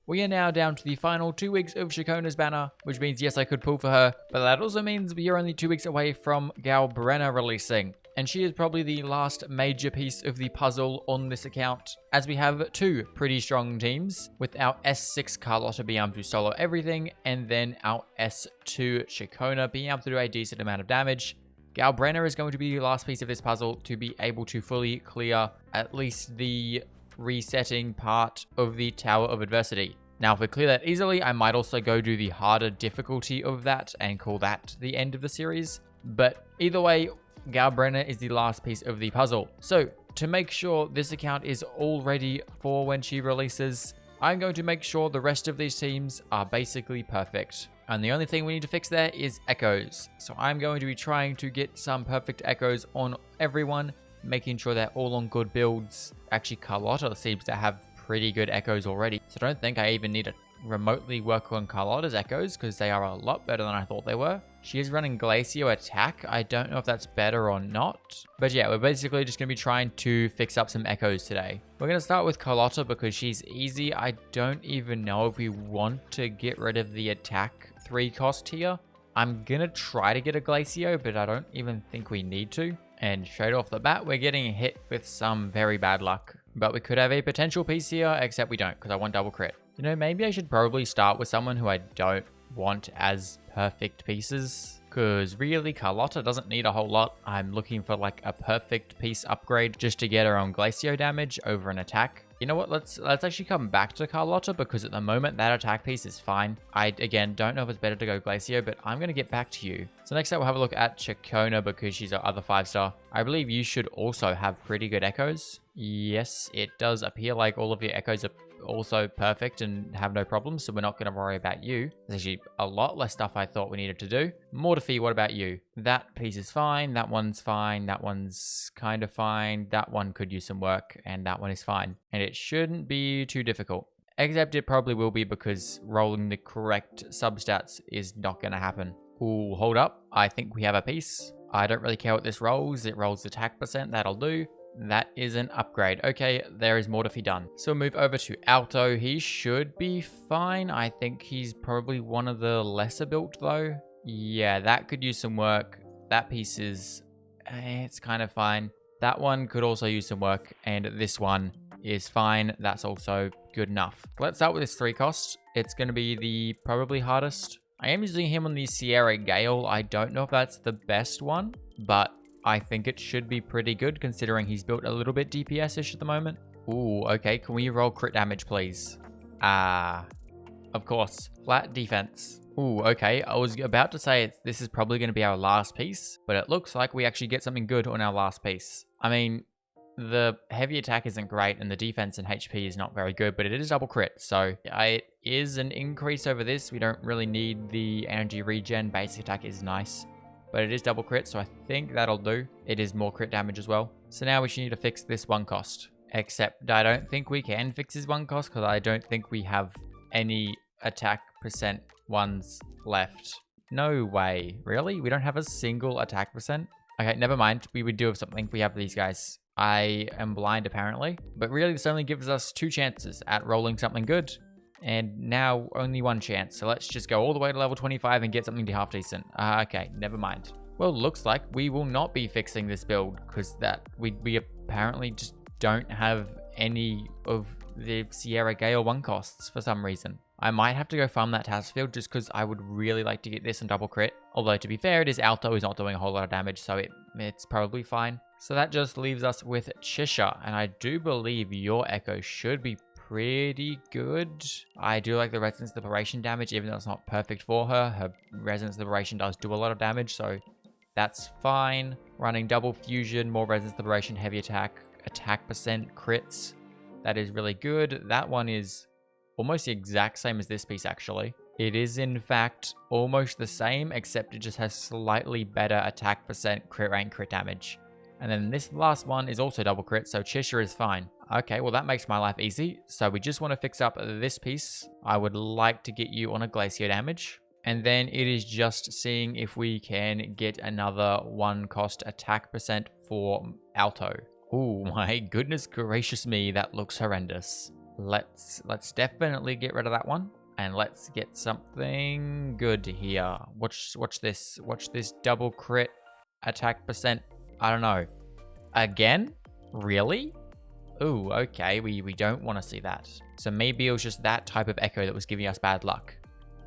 We are now down to the final 2 weeks of Shakona's banner, which means yes, I could pull for her, but that also means we are only 2 weeks away from Galbrenna releasing. And she is probably the last major piece of the puzzle on this account, as we have 2 pretty strong teams, with our S6 Carlotta being able to solo everything, and then our S2 Shakona being able to do a decent amount of damage. Galbrenna is going to be the last piece of this puzzle to be able to fully clear at least the resetting part of the Tower of Adversity. Now, if we clear that easily, I might also go do the harder difficulty of that and call that the end of the series. But either way, Galbrenna is the last piece of the puzzle. So, to make sure this account is all ready for when she releases, I'm going to make sure the rest of these teams are basically perfect. And the only thing we need to fix there is echoes. So I'm going to be trying to get some perfect echoes on everyone, making sure they're all on good builds. Actually, Carlotta seems to have pretty good echoes already. So I don't think I even need to remotely work on Carlotta's echoes, because they are a lot better than I thought they were. She is running Glacio attack. I don't know if that's better or not. But yeah, we're basically just going to be trying to fix up some echoes today. We're going to start with Carlotta because she's easy. I don't even know if we want to get rid of the attack 3 cost here. I'm going to try to get a Glacio, but I don't even think we need to. And straight off the bat, we're getting hit with some very bad luck. But we could have a potential piece here, except we don't, because I want double crit. You know, maybe I should probably start with someone who I don't want as perfect pieces, because really Carlotta doesn't need a whole lot. I'm looking for like a perfect piece upgrade just to get her on Glacio damage over an attack. You know what, let's actually come back to Carlotta, because at the moment that attack piece is fine. I, again, don't know if it's better to go Glacio, but I'm going to get back to you. So next up we'll have a look at Shakona, because she's our other 5-star. I believe you should also have pretty good echoes. Yes, it does appear like all of your echoes are also perfect and have no problems, so we're not going to worry about you. There's actually a lot less stuff I thought we needed to do. Mortifi, what about you? That piece is fine, that one's fine, that one's kind of fine, that one could use some work, and that one is fine. And it shouldn't be too difficult. Except it probably will be, because rolling the correct substats is not going to happen. Ooh, hold up. I think we have a piece. I don't really care what this rolls. It rolls attack percent, that'll do. That is an upgrade. Okay, there is Mortifi done. So we'll move over to Alto. He should be fine. I think he's probably one of the lesser built though. Yeah, that could use some work. That piece is, it's kind of fine. That one could also use some work, and this one is fine. That's also good enough. Let's start with this 3 cost. It's going to be the probably hardest. I am using him on the Sierra Gale. I don't know if that's the best one, but I think it should be pretty good, considering he's built a little bit DPS-ish at the moment. Ooh, okay. Can we roll crit damage, please? Of course. Flat defense. Ooh, okay. I was about to say this is probably going to be our last piece, but it looks like we actually get something good on our last piece. I mean, the heavy attack isn't great, and the defense and HP is not very good, but it is double crit, so it is an increase over this. We don't really need the energy regen. Basic attack is nice, but it is double crit, so I think that'll do. It is more crit damage as well. So now we should need to fix this 1 cost. Except I don't think we can fix this 1 cost, because I don't think we have any attack percent ones left. No way. Really? We don't have a single attack percent? Okay, never mind. We would do have something. We have these guys. I am blind apparently. But really this only gives us 2 chances at rolling something good. And now only 1 chance. So let's just go all the way to level 25 and get something to half decent. Okay, never mind. Well, looks like we will not be fixing this build, because we apparently just don't have any of the Sierra Gale 1 costs for some reason. I might have to go farm that task field, just because I would really like to get this and double crit. Although to be fair, it is Alto, is not doing a whole lot of damage, so it's probably fine. So that just leaves us with Chisha, and I do believe your echo should be pretty good. I do like the Resonance Liberation damage, even though it's not perfect for her. Her Resonance Liberation does do a lot of damage, so that's fine. Running double fusion, more Resonance Liberation, heavy attack, attack percent, crits. That is really good. That one is almost the exact same as this piece, actually. It is, in fact, almost the same, except it just has slightly better attack percent, crit rate, and crit damage. And then this last one is also double crit, so Chisha is fine. Okay, well that makes my life easy. So we just want to fix up this piece. I would like to get you on a Glacio damage. And then it is just seeing if we can get another 1 cost attack percent for Alto. Ooh, my goodness gracious me, that looks horrendous. let's definitely get rid of that one. And let's get something good here. Watch this. Watch this double crit attack percent. I don't know. Again? Really? Ooh, okay. We don't want to see that. So maybe it was just that type of echo that was giving us bad luck.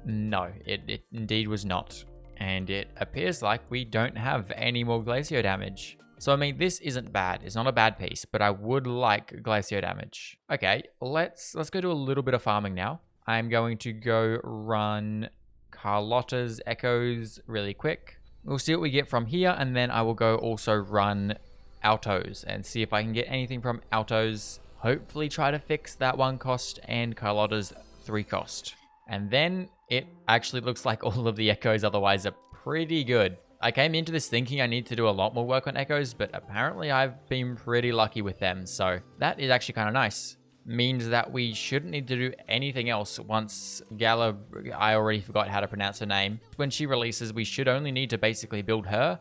No, it indeed was not. And it appears like we don't have any more glacier damage. So I mean, this isn't bad. It's not a bad piece, but I would like glacier damage. Okay, let's go do a little bit of farming now. I'm going to go run Carlotta's echoes really quick. We'll see what we get from here, and then I will go also run Altos and see if I can get anything from Altos. Hopefully try to fix that 1 cost and Carlotta's 3 cost. And then it actually looks like all of the echoes otherwise are pretty good. I came into this thinking I need to do a lot more work on echoes, but apparently I've been pretty lucky with them. So that is actually kind of nice. Means that we shouldn't need to do anything else once Gala, I already forgot how to pronounce her name. When she releases, we should only need to basically build her,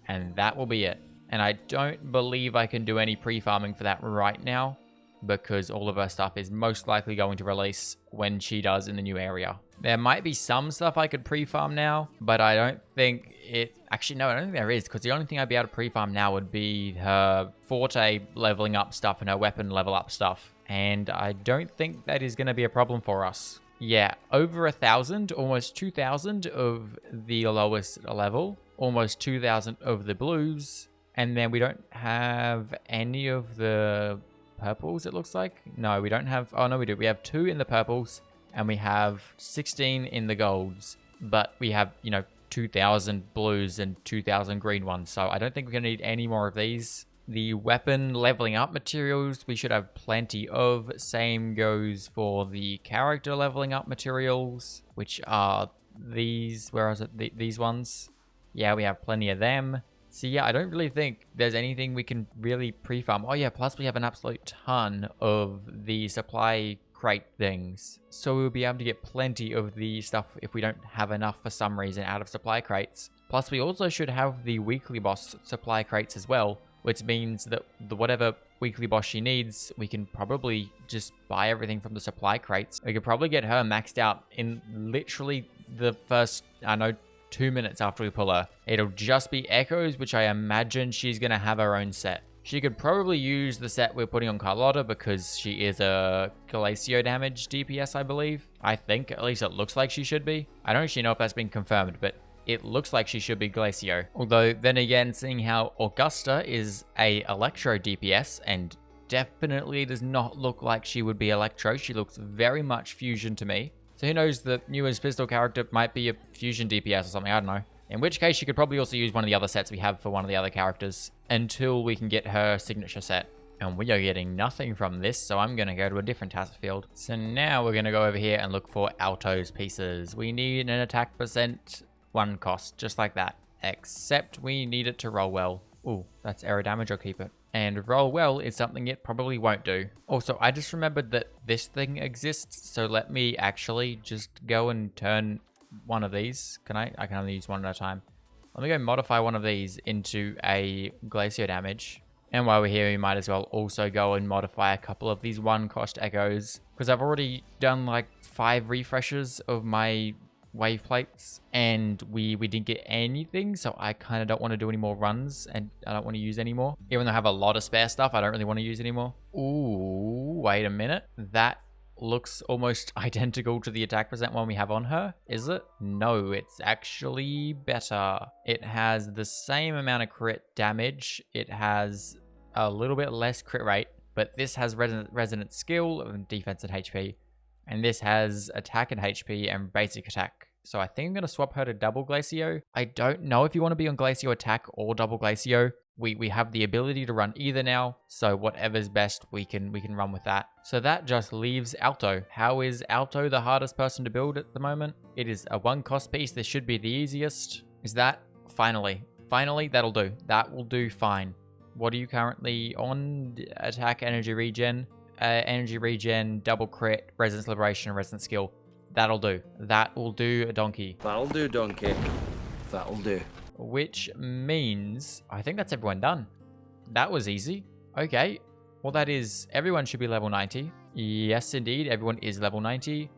and that will be it. And I don't believe I can do any pre-farming for that right now, because all of her stuff is most likely going to release when she does in the new area. There might be some stuff I could pre-farm now, but I don't think it... Actually, no, I don't think there is, because the only thing I'd be able to pre-farm now would be her Forte leveling up stuff and her weapon level up stuff. And I don't think that is going to be a problem for us. Yeah, over 1,000, almost 2,000 of the lowest level, almost 2,000 of the blues, and then we don't have any of the purples, it looks like. No, we don't have... Oh, no, we do. We have 2 in the purples, and we have 16 in the golds. But we have, 2,000 blues and 2,000 green ones. So I don't think we're going to need any more of these. The weapon leveling up materials, we should have plenty of. Same goes for the character leveling up materials, which are these... Where is it? These ones. Yeah, we have plenty of them. So yeah, I don't really think there's anything we can really pre-farm. Oh yeah, plus we have an absolute ton of the supply crate things. So we'll be able to get plenty of the stuff if we don't have enough for some reason out of supply crates. Plus we also should have the weekly boss supply crates as well, which means that whatever weekly boss she needs, we can probably just buy everything from the supply crates. We could probably get her maxed out in literally the first, 2 minutes after we pull her. It'll just be echoes, which I imagine she's going to have her own set. She could probably use the set we're putting on Carlotta because she is a Glacio damage DPS, I believe. I think, at least it looks like she should be. I don't actually know if that's been confirmed, but it looks like she should be Glacio. Although, then again, seeing how Augusta is a Electro DPS and definitely does not look like she would be Electro. She looks very much Fusion to me. So who knows, the newest pistol character might be a Fusion DPS or something, I don't know. In which case, you could probably also use one of the other sets we have for one of the other characters until we can get her signature set. And we are getting nothing from this, so I'm going to go to a different task field. So now we're going to go over here and look for Altos pieces. We need an attack percent 1 cost, just like that. Except we need it to roll well. Ooh, that's arrow damage, I'll keep it. And roll well is something it probably won't do. Also, I just remembered that this thing exists, so let me actually just go and turn one of these. Can I? I can only use one at a time. Let me go modify one of these into a Glacio damage. And while we're here, we might as well also go and modify a couple of these 1 cost echoes, because I've already done like 5 refreshes of my wave plates and we didn't get anything, so I kind of don't want to do any more runs and I don't want to use any more. Even though I have a lot of spare stuff, I don't really want to use anymore. Ooh, wait a minute. That looks almost identical to the attack percent one we have on her. Is it? No, it's actually better. It has the same amount of crit damage. It has a little bit less crit rate, but this has resonant skill and defense and HP. And this has attack and HP and basic attack. So I think I'm going to swap her to double Glacio. I don't know if you want to be on Glacio attack or double Glacio. We have the ability to run either now. So whatever's best, we can run with that. So that just leaves Alto. How is Alto the hardest person to build at the moment? It is a 1 cost piece. This should be the easiest. Is that? Finally. Finally, that'll do. That will do fine. What are you currently on? Attack, energy regen. Energy regen, double crit, resonance liberation, and resonance skill. That'll do. That will do a donkey. That'll do, donkey. That'll do. Which means I think that's everyone done. That was easy. Okay. Well, that is everyone should be level 90. Yes, indeed. Everyone is level 90.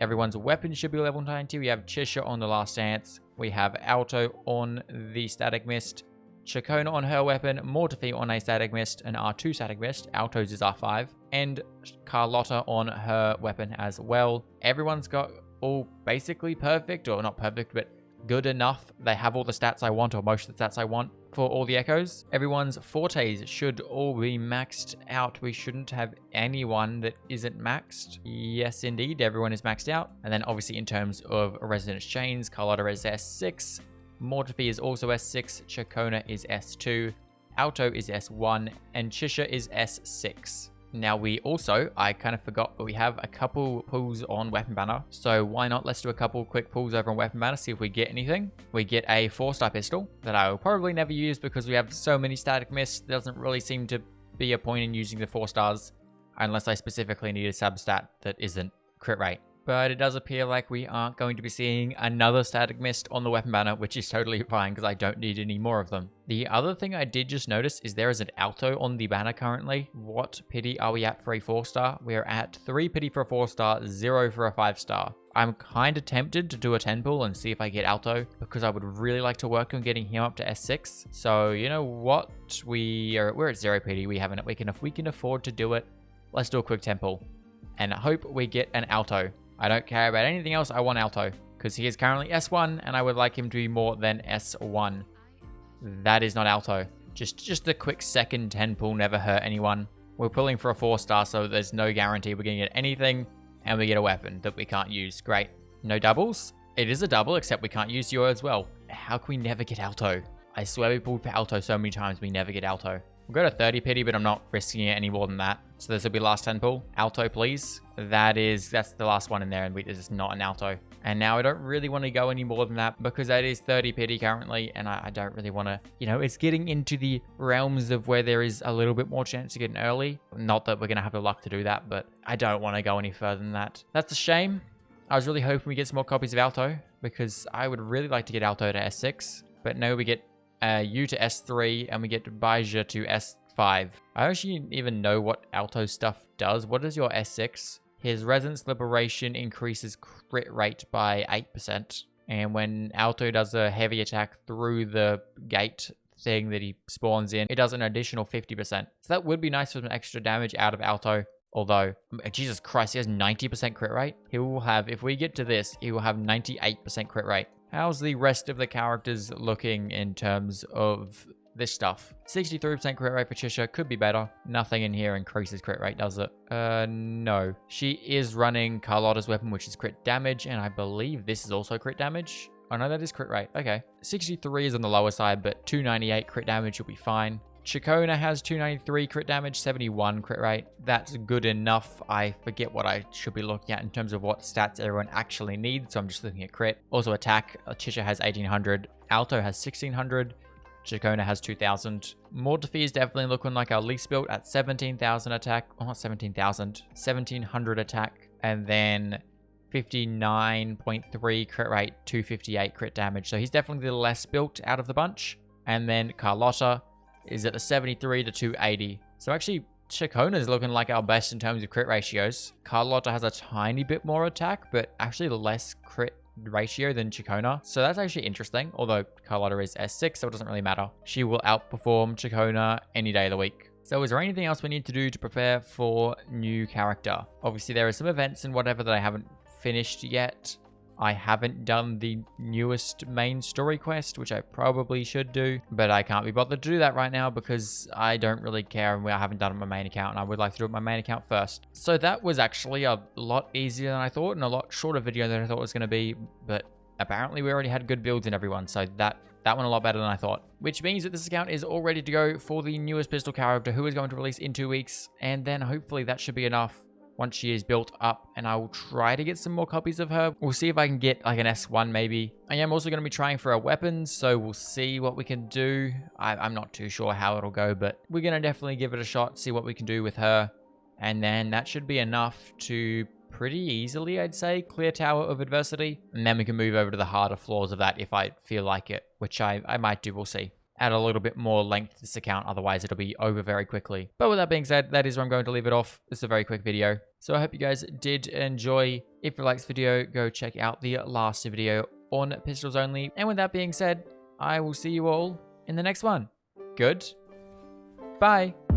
Everyone's weapon should be level 90. We have Chisha on the Last Dance. We have Alto on the Static Mist. Chacona on her weapon. Mortifi on a Static Mist. An R2 Static Mist. Alto's is R5. And Carlotta on her weapon as well. Everyone's got all basically perfect. Or not perfect, but good enough. They have all the stats I want, or most of the stats I want for all the echoes. Everyone's fortes should all be maxed out. We shouldn't have anyone that isn't maxed. Yes, indeed, everyone is maxed out. And then obviously in terms of Resonance Chains, Carlotta is S6, Mortifi is also S6, Chacona is S2, Alto is S1, and Chisha is S6. Now I kind of forgot, but we have a couple pulls on Weapon Banner. So why not? Let's do a couple quick pulls over on Weapon Banner, see if we get anything. We get a 4-star pistol that I will probably never use because we have so many Static Mists. There doesn't really seem to be a point in using the 4 stars unless I specifically need a substat that isn't crit rate. But it does appear like we aren't going to be seeing another Static Mist on the Weapon Banner, which is totally fine because I don't need any more of them. The other thing I did just notice is there is an Alto on the banner currently. What pity are we at for a 4-star? We are at 3 pity for a 4-star, 0 for a 5-star. I'm kind of tempted to do a 10 pull and see if I get Alto because I would really like to work on getting him up to S6. So you know what? We're at 0 pity. We can afford to do it. Let's do a quick 10 pull and I hope we get an Alto. I don't care about anything else. I want Alto because he is currently S1 and I would like him to be more than S1. That is not Alto. Just a quick second 10 pull never hurt anyone. We're pulling for a 4-star, so there's no guarantee we're going to get anything, and we get a weapon that we can't use. Great. No doubles? It is a double, except we can't use Yo as well. How can we never get Alto? I swear we pulled for Alto so many times we never get Alto. We'll go to 30 pity, but I'm not risking it any more than that. So this will be last 10 pull. Alto, please. That's the last one in there, and this is not an Alto. And now I don't really want to go any more than that because that is 30 pity currently, and I don't really want to, it's getting into the realms of where there is a little bit more chance to get an early. Not that we're going to have the luck to do that, but I don't want to go any further than that. That's a shame. I was really hoping we get some more copies of Alto because I would really like to get Alto to S6, but no, we get U to S3 and we get Baija to S5. I don't actually even know what Alto stuff does. What is your S6? His Resonance Liberation increases crit rate by 8%. And when Alto does a heavy attack through the gate thing that he spawns in, it does an additional 50%. So that would be nice for some extra damage out of Alto. Although, Jesus Christ, he has 90% crit rate. He will have, if we get to this, he will have 98% crit rate. How's the rest of the characters looking in terms of this stuff? 63% crit rate for Chisha, could be better. Nothing in here increases crit rate, does it? No. She is running Carlotta's weapon, which is crit damage, and I believe this is also crit damage. Oh no, that is crit rate. Okay. 63 is on the lower side, but 298 crit damage will be fine. Chacona has 293 crit damage, 71 crit rate. That's good enough. I forget what I should be looking at in terms of what stats everyone actually needs, so I'm just looking at crit. Also attack, Chisha has 1800, Alto has 1600, Chacona has 2000. Mortifi is definitely looking like our least built at 17,000 attack. Oh, not 17,000. 1700 attack. And then 59.3 crit rate, 258 crit damage. So he's definitely the less built out of the bunch. And then Carlotta is at the 73 to 280. So actually, Chacona is looking like our best in terms of crit ratios. Carlotta has a tiny bit more attack, but actually less crit ratio than Chacona. So that's actually interesting, although Carlotta is S6, so it doesn't really matter. She will outperform Chacona any day of the week. So is there anything else we need to do to prepare for new character? Obviously, there are some events and whatever that I haven't finished yet. I haven't done the newest main story quest, which I probably should do, but I can't be bothered to do that right now because I don't really care and I haven't done it on my main account, and I would like to do it on my main account first. So that was actually a lot easier than I thought and a lot shorter video than I thought it was going to be, but apparently we already had good builds in everyone, so that went a lot better than I thought. Which means that this account is all ready to go for the newest pistol character who is going to release in 2 weeks, and then hopefully that should be enough once she is built up, and I will try to get some more copies of her. We'll see if I can get like an S1 maybe. I am also going to be trying for her weapons, so we'll see what we can do. I'm not too sure how it'll go, but we're going to definitely give it a shot, see what we can do with her. And then that should be enough to pretty easily, I'd say, clear Tower of Adversity. And then we can move over to the harder floors of that if I feel like it, which I might do, we'll see. add a little bit more length to this account. Otherwise, it'll be over very quickly. But with that being said, that is where I'm going to leave it off. It's a very quick video. So I hope you guys did enjoy. If you liked this video, go check out the last video on pistols only. And with that being said, I will see you all in the next one. Good. Bye.